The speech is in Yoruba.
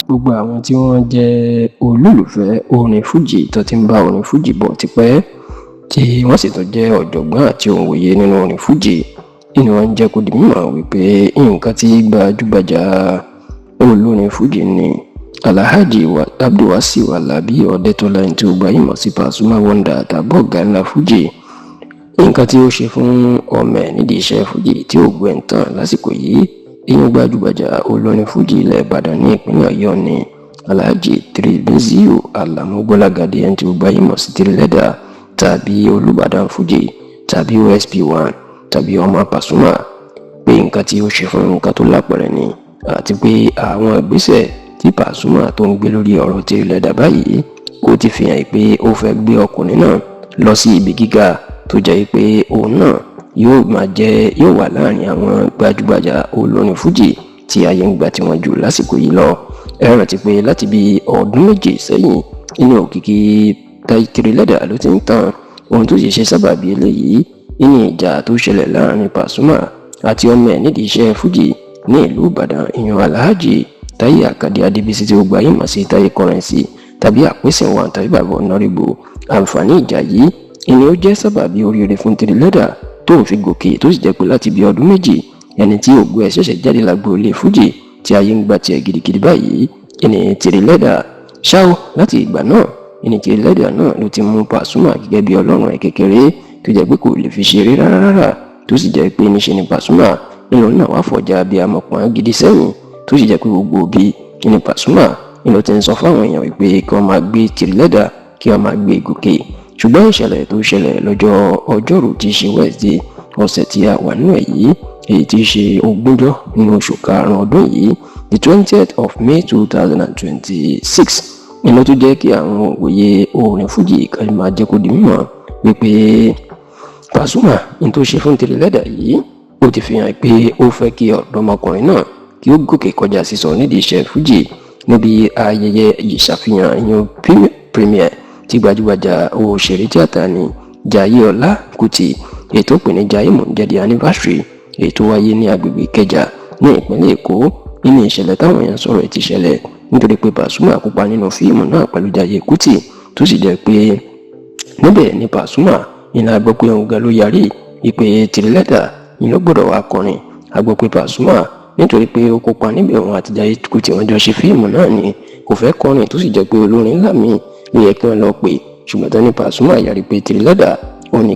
gbogbo àwọn tí wọ́n jẹ́ olólùfẹ́ orin fújì tó ti ń bá orin fújì bọ̀ tipẹ́ tí wọ́n sì tún jẹ́ ọ̀jọ̀gbọ́n àti òǹwòye nínú orin fújì inú wọn jẹ́ kó di mímọ̀ wípé nǹkan tí gbajúgbajà olórin fújì ni Alhaji Abdulwasiu Alabi Ọdẹ́tọ́lá tí ó gba ìmọ̀ sí Pasuma Wonder tàbí ọ̀gá ńlá fújì nǹkan tí ó ṣe fún ọmọ ẹ̀ nídìí iṣẹ́ fújì tí ó gbẹ̀ ń tàn lásìkò yìí ìyẹn gbajúgbajà olórin fújì ilẹ̀ Ìbàdàn ní ìpínlẹ̀ Ọ̀yọ́ ni Alhaji Tirimiziu Alamu Gbọ́lágadé tí ó gba ìmọ̀ sí Tirilẹ́dà tàbí Olúbàdàn fújì tàbí OSP1 tàbí ọmọ Pasuma pé nǹkan tí ó ṣe fún nǹkan tó lápẹ̀rẹ̀ ni àti pé àwọn ìgbésẹ̀ tí Pasuma tó ń gbé lórí ọ̀rọ̀ Tirilẹ́dà báyìí ó ti fi hàn pé ó fẹ́ gbé ọkùnrin náà lọ sí ibi gíga tó jẹ́ pé òun náà yóò wà láàrin àwọn gbajúgbajà olórin fújì tí ayé ń gbà tí wọ́n jù lásìkò yìí lọ. Ẹ rántí pé láti bí ọdún méje sẹ́yìn inú òkìkí Tirilẹ́dà ló ti ń tàn ohun tó sì ṣe sábàbí eléyìí nínú ìjà tó ṣẹlẹ̀ láàrin Pasuma àti ọmọ ẹ̀ nídìí iṣẹ́ fújì ní ìlú Ìbàdàn ìyẹn Alhaji Táyé Àkàdé Adébísí tí ó gba ìmọ̀ sí Táyé Currency tàbí Àpèsìnwá tàbí Bàbá Ọ̀nàrẹ́bù. Àǹfààní ìjà yìí ìní ó jẹ́ sábàbí oríire fún Tirilẹ́dà tó ń fi gòkè tó sì jẹ́ pé láti bí ọdún méjì ẹni tí ògo ẹ̀ ṣẹ̀ṣẹ̀ jáde lágbo ilé fújì tí ayé ń gbà tiẹ̀ gidigidi báyìí ìní Tirilẹ́dà ṣáó láti ìgbà náà ìní Tirilẹ́dà náà ló ti mú Pasuma gẹ́gẹ́ bí ọlọ́run ẹ̀ kékeré tó jẹ́ pé kò lè fi ṣeré rárá tó sì jẹ́ pé níṣe ni Pasuma nínú náà wá fọjá bí amọ̀pọ̀n gidi sẹ́yìn tó sì jẹ́ pé gbogbo òbí ìní Pasuma nínú ti ń sọ fáwọn èèyàn wípé kí wọ́n máa gbé Tirilẹ́dà kí wọ́n máa gbé gòkè ṣùgbọ́n ìṣẹ̀lẹ̀ tó ṣẹlẹ̀ lọ́jọ́ ọjọ́rú tí í ṣe Wednesday ọ̀sẹ̀ tí a wà nínú ẹ̀ yìí èyí tí í ṣe 20 nínú oṣù karùn-ún ọdún yìí the 20th of May 2026 nínú tó jẹ́ kí àwọn òye orin fújì kan máa jẹ́ kó di mímọ̀ wípé Pasuma ní tó ṣe fún Tirilẹ́dà yìí ó ti fi hàn pé ó fẹ́ kí ọ̀dọ́mọkùnrin náà kí ó gòkè kọjá sísọ nídìí iṣẹ́ fújì níbi ayẹyẹ ìṣàfihàn ìyẹn premier tí gbajúgbajà òṣèré tíátà ní Jaiye Ọlá Kútì ètò pè ní Jaiye Mọ̀njẹ́dì anniversary ètò wáyé ní agbègbè Ìkẹjà ní ìpínlẹ̀ Èkó nínú ìṣẹ̀lẹ̀ táwọn èèyàn sọ̀rọ̀ ti ṣẹlẹ̀ nítorí pé Pasuma kópa nínú fíìmù náà pẹ̀lú Jaiye Kútì tó sì jẹ́ pé níbẹ̀ ni Pasuma iná gbọ́ pé òun gan ló yarí ìpè Tirilẹ́dà ni ló gbọ́dọ̀ wá kọrin a gbọ́ pé Pasuma nítorí pé ó kópa níbẹ̀ òun àti Jaiye Kútì wọ́n jọ ṣe fíìmù náà ni kò fẹ́ kọrin tó sì jẹ́ pé olórin ńlá míì ló yẹ kí wọ́n lọ pè ṣùgbọ́n tó ní Pasuma yarí pé Tirilẹ́dà ó ní kí wọ́n